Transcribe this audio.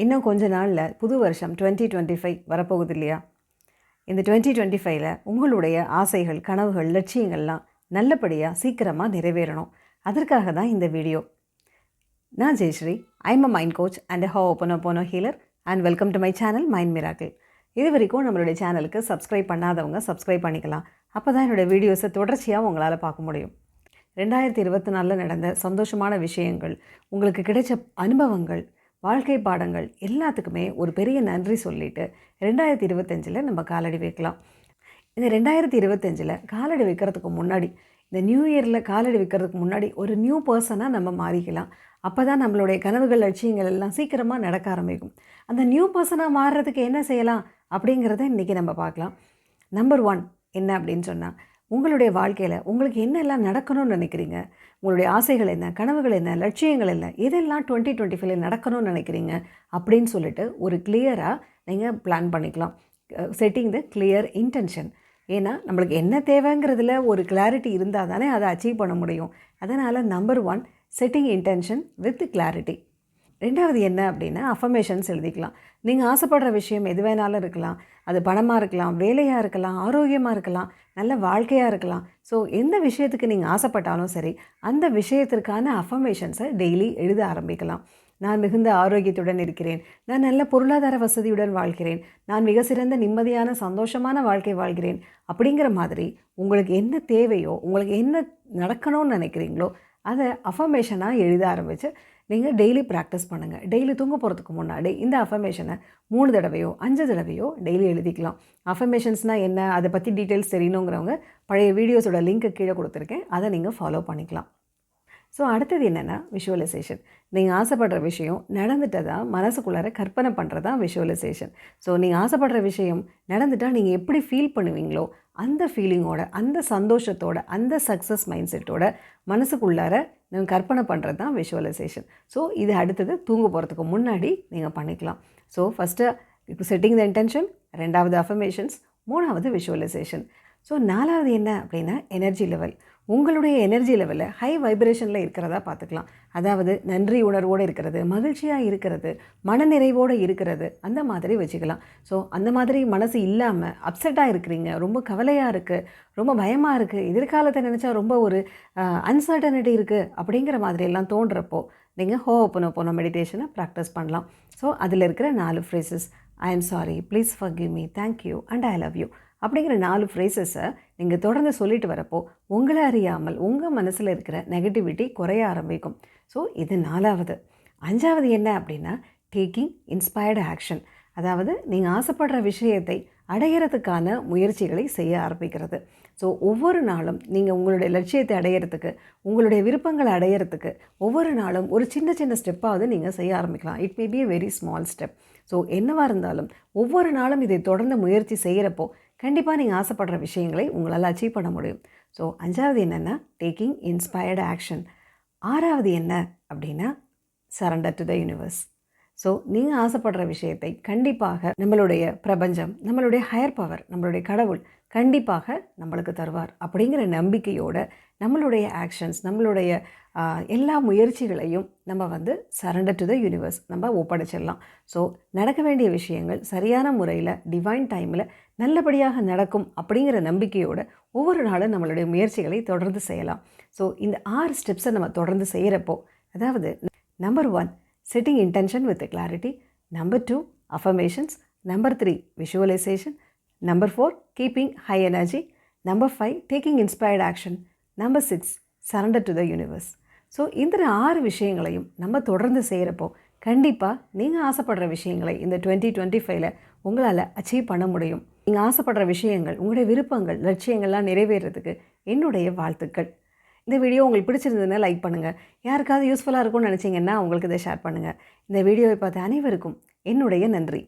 இன்னும் கொஞ்ச நாளில் புது வருஷம் 2025 வரப்போகுது இல்லையா? இந்த 2025ல் உங்களுடைய ஆசைகள், கனவுகள், லட்சியங்கள்லாம் நல்லபடியாக சீக்கிரமாக நிறைவேறணும். அதற்காக தான் இந்த வீடியோ. நான் Jayashree. I'm a mind coach and Ho'oponopono healer and welcome to my channel Mind Miracle. இது வரைக்கும் நம்மளுடைய சேனலுக்கு சப்ஸ்கிரைப் பண்ணாதவங்க சப்ஸ்கிரைப் பண்ணிக்கலாம். அப்போ தான் என்னோடய வீடியோஸை தொடர்ச்சியாக உங்களால் பார்க்க முடியும். 2024 நடந்த சந்தோஷமான விஷயங்கள், உங்களுக்கு கிடைச்ச அனுபவங்கள், வாழ்க்கை பாடங்கள் எல்லாத்துக்குமே ஒரு பெரிய நன்றி சொல்லிவிட்டு 2025 நம்ம காலடி வைக்கலாம். இந்த 2025 காலடி வைக்கிறதுக்கு முன்னாடி, இந்த நியூ இயரில் காலடி வைக்கிறதுக்கு முன்னாடி ஒரு நியூ பர்சனாக நம்ம மாறிக்கலாம். அப்போ தான் நம்மளுடைய கனவுகள், லட்சியங்கள் எல்லாம் சீக்கிரமாக நடக்க ஆரம்பிக்கும். அந்த நியூ பர்சனாக மாறுறதுக்கு என்ன செய்யலாம் அப்படிங்கிறத இன்றைக்கி நம்ம பார்க்கலாம். நம்பர் 1 என்ன அப்படின்னு சொன்னால், உங்களுடைய வாழ்க்கையில் உங்களுக்கு என்னெல்லாம் நடக்கணும்னு நினைக்கிறீங்க, உங்களுடைய ஆசைகள் என்ன, கனவுகள் என்ன, லட்சியங்கள் என்ன, இதெல்லாம் 2025 நடக்கணும்னு நினைக்கிறீங்க அப்படின்னு சொல்லிட்டு ஒரு கிளியராக நீங்கள் பிளான் பண்ணிக்கலாம். செட்டிங் த கிளியர் இன்டென்ஷன். ஏன்னா நம்மளுக்கு என்ன தேவைங்கிறதுல ஒரு கிளாரிட்டி இருந்தால் தானே அதை அச்சீவ் பண்ண முடியும். அதனால் number 1 setting intention with clarity. ரெண்டாவது என்ன அப்படின்னா, அஃபர்மேஷன்ஸ் எழுதிக்கலாம். நீங்கள் ஆசைப்படுற விஷயம் எது வேணாலும் இருக்கலாம். அது பணமாக இருக்கலாம், வேலையாக இருக்கலாம், ஆரோக்கியமாக இருக்கலாம், நல்ல வாழ்க்கையாக இருக்கலாம். ஸோ எந்த விஷயத்துக்கு நீங்கள் ஆசைப்பட்டாலும் சரி, அந்த விஷயத்திற்கான அஃபர்மேஷன்ஸை டெய்லி எழுத ஆரம்பிக்கலாம். நான் மிகுந்த ஆரோக்கியத்துடன் இருக்கிறேன், நான் நல்ல பொருளாதார வசதியுடன் வாழ்கிறேன், நான் மிக சிறந்த நிம்மதியான சந்தோஷமான வாழ்க்கை வாழ்கிறேன் அப்படிங்கிற மாதிரி உங்களுக்கு என்ன தேவையோ, உங்களுக்கு என்ன நடக்கணும்னு நினைக்கிறீங்களோ அதை அஃபர்மேஷனாக எழுத ஆரம்பித்து நீங்கள் டெய்லி ப்ராக்டிஸ் பண்ணுங்கள். டெய்லி தூங்க போகிறதுக்கு முன்னாடி இந்த அஃபர்மேஷனை 3 தடவையோ 5 தடவையோ டெய்லி எழுதிக்கலாம். அஃபர்மேஷன்ஸ்னால் என்ன, அதை பற்றி டீட்டெயில்ஸ் தெரியணுங்கிறவங்க பழைய வீடியோஸோட லிங்க்கு கீழே கொடுத்துருக்கேன், அதை நீங்கள் ஃபாலோ பண்ணிக்கலாம். ஸோ அடுத்தது என்னென்னா விஷுவலைசேஷன். நீங்கள் ஆசைப்படுற விஷயம் நடந்துட்டதா மனசுக்குள்ளார கற்பனை பண்ணுறது தான் விஷுவலைசேஷன். ஸோ நீங்கள் ஆசைப்படுற விஷயம் நடந்துட்டால் நீங்கள் எப்படி ஃபீல் பண்ணுவீங்களோ அந்த ஃபீலிங்கோட, அந்த சந்தோஷத்தோட, அந்த சக்ஸஸ் மைண்ட் செட்டோட மனசுக்குள்ளார நீங்கள் கற்பனை பண்ணுறது தான் விஷுவலைசேஷன். ஸோ இது அடுத்தது தூங்க போகிறதுக்கு முன்னாடி நீங்கள் பண்ணிக்கலாம். So first setting the intention, 2வது அஃபர்மேஷன்ஸ், 3வது விஷுவலைசேஷன். ஸோ 4வது என்ன அப்படின்னா எனர்ஜி லெவல். உங்களுடைய எனர்ஜி லெவலில் ஹை வைப்ரேஷனில் இருக்கிறதா பார்த்துக்கலாம். அதாவது நன்றி உணர்வோடு இருக்கிறது, மகிழ்ச்சியாக இருக்கிறது, மனநிறைவோடு இருக்கிறது, அந்த மாதிரி வச்சுக்கலாம். ஸோ அந்த மாதிரி மனசு இல்லாமல் அப்செட்டாக இருக்கிறீங்க, ரொம்ப கவலையாக இருக்குது, ரொம்ப பயமாக இருக்குது, எதிர்காலத்தை நினச்சா ரொம்ப ஒரு அன்சர்டனிட்டி இருக்குது அப்படிங்கிற மாதிரியெல்லாம் தோன்றப்போ நீங்கள் ஹோப்பனோபோனோ மெடிடேஷனை ப்ராக்டிஸ் பண்ணலாம். ஸோ அதில் இருக்கிற 4 phrases, I am sorry, please forgive me, thank you and I love you அப்படிங்கிற 4 ஃப்ரேசஸை நீங்கள் தொடர்ந்து சொல்லிட்டு வரப்போ உங்களை அறியாமல் உங்கள் மனசில் இருக்கிற நெகட்டிவிட்டி குறைய ஆரம்பிக்கும். ஸோ இது 4வது. 5வது என்ன அப்படின்னா டேக்கிங் இன்ஸ்பயர்டு ஆக்ஷன். அதாவது நீங்கள் ஆசைப்படுற விஷயத்தை அடையிறதுக்கான முயற்சிகளை செய்ய ஆரம்பிக்கிறது. ஸோ ஒவ்வொரு நாளும் நீங்கள் உங்களுடைய லட்சியத்தை அடையிறதுக்கு, உங்களுடைய விருப்பங்களை அடையிறதுக்கு ஒவ்வொரு நாளும் ஒரு சின்ன சின்ன ஸ்டெப்பாவது நீங்கள் செய்ய ஆரம்பிக்கலாம். It may be a very small step. So என்னவாக இருந்தாலும் ஒவ்வொரு நாளும் இதை தொடர்ந்து முயற்சி செய்கிறப்போ கண்டிப்பாக நீங்கள் ஆசைப்படுற விஷயங்களை உங்களால் அச்சீவ் பண்ண முடியும். ஸோ 5வது என்னென்னா டேக்கிங் இன்ஸ்பயர்டு ஆக்ஷன். 6வது என்ன அப்படின்னா surrender to the universe. So நீங்கள் ஆசைப்படுற விஷயத்தை கண்டிப்பாக நம்மளுடைய பிரபஞ்சம், நம்மளுடைய ஹையர் பவர், நம்மளுடைய கடவுள் கண்டிப்பாக நம்மளுக்கு தருவார் அப்படிங்கிற நம்பிக்கையோடு நம்மளுடைய ஆக்ஷன்ஸ், நம்மளுடைய எல்லா முயற்சிகளையும் நம்ம சரண்டர் டு த யூனிவர்ஸ் நம்ம ஒப்படைச்சிடலாம். ஸோ நடக்க வேண்டிய விஷயங்கள் சரியான முறையில் டிவைன் டைமில் நல்லபடியாக நடக்கும் அப்படிங்கிற நம்பிக்கையோடு ஒவ்வொரு நாளும் நம்மளுடைய முயற்சிகளை தொடர்ந்து செய்யலாம். ஸோ இந்த 6 ஸ்டெப்ஸை நம்ம தொடர்ந்து செய்கிறப்போ, அதாவது number 1 setting intention with clarity, number 2 affirmations, number 3 visualization, number 4 keeping high energy, number 5 taking inspired action, number 6 surrender to the universe. So இந்த 6 விஷயங்களையும் நம்ம தொடர்ந்து செய்கிறப்போ கண்டிப்பாக நீங்கள் ஆசைப்படுற விஷயங்களை இந்த 2025 உங்களால் அச்சீவ் பண்ண முடியும். நீங்கள் ஆசைப்படுற விஷயங்கள், உங்களுடைய விருப்பங்கள், லட்சியங்கள்லாம் நிறைவேறதுக்கு என்னுடைய வாழ்த்துக்கள். இந்த வீடியோ உங்களுக்கு பிடிச்சிருந்ததுன்னா லைக் பண்ணுங்கள். யாருக்காவது யூஸ்ஃபுல்லாக இருக்கும்னு நினச்சிங்கன்னா உங்களுக்கு இதை ஷேர் பண்ணுங்கள். இந்த வீடியோவை பார்த்த அனைவருக்கும் என்னுடைய நன்றி.